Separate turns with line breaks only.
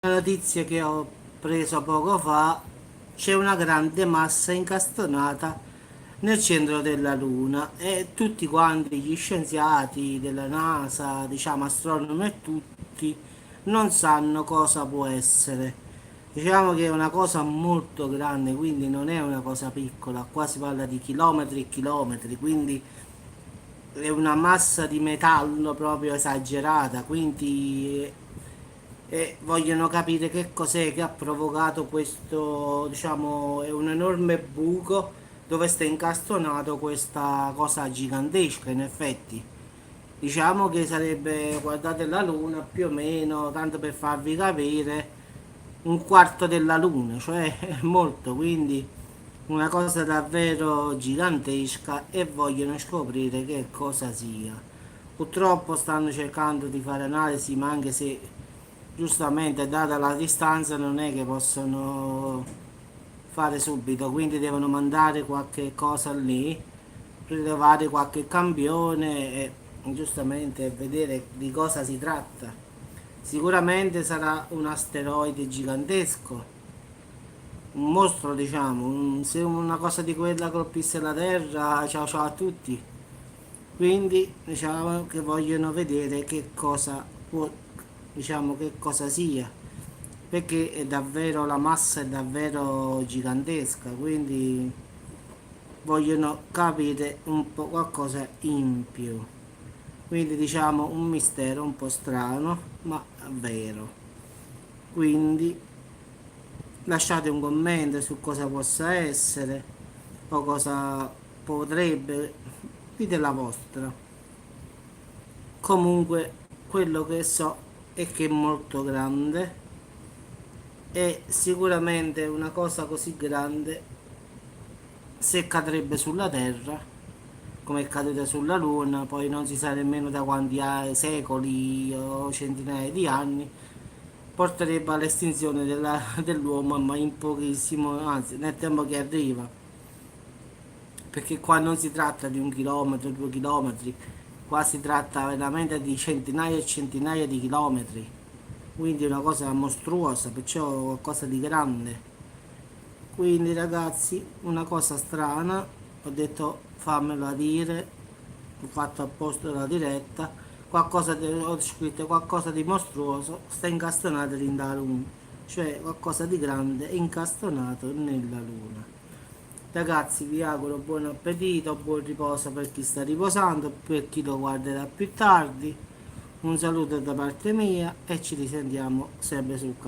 La notizia che ho preso poco fa, c'è una grande massa incastonata nel centro della Luna e tutti quanti gli scienziati della NASA, diciamo astronomi e tutti, non sanno cosa può essere. Diciamo che è una cosa molto grande, quindi non è una cosa piccola, qua si parla di chilometri e chilometri, quindi è una massa di metallo proprio esagerata, quindi vogliono capire che cos'è che ha provocato questo, diciamo, è un enorme buco dove sta incastonato questa cosa gigantesca, in effetti. Diciamo che sarebbe, guardate la Luna, più o meno, tanto per farvi capire, un quarto della Luna, cioè è molto, quindi una cosa davvero gigantesca e vogliono scoprire che cosa sia. Purtroppo stanno cercando di fare analisi, ma anche se giustamente data la distanza non è che possono fare subito, quindi devono mandare qualche cosa lì, rilevare qualche campione e giustamente vedere di cosa si tratta. Sicuramente sarà un asteroide gigantesco, un mostro diciamo, se una cosa di quella colpisse la Terra, ciao ciao a tutti. Quindi diciamo che vogliono vedere che cosa può, diciamo che cosa sia, perché è davvero la massa è davvero gigantesca, quindi vogliono capire un po' qualcosa in più. Quindi diciamo un mistero un po' strano, ma vero. Quindi lasciate un commento su cosa possa essere o cosa potrebbe, dite la vostra. Comunque quello che so è che è molto grande e sicuramente una cosa così grande, se cadrebbe sulla Terra come è caduta sulla Luna, poi non si sa nemmeno da quanti secoli o centinaia di anni, porterebbe all'estinzione dell'uomo, ma in pochissimo, anzi nel tempo che arriva, perché qua non si tratta di 1 chilometro, 2 chilometri, qua si tratta veramente di centinaia e centinaia di chilometri, quindi è una cosa mostruosa, perciò qualcosa di grande. Quindi ragazzi, una cosa strana, ho detto fammela dire, ho fatto apposta la diretta, ho scritto qualcosa di mostruoso, sta incastonato in da luna, cioè qualcosa di grande incastonato nella luna. Ragazzi, vi auguro buon appetito, buon riposo per chi sta riposando, per chi lo guarderà più tardi. Un saluto da parte mia e ci risentiamo sempre sul canale.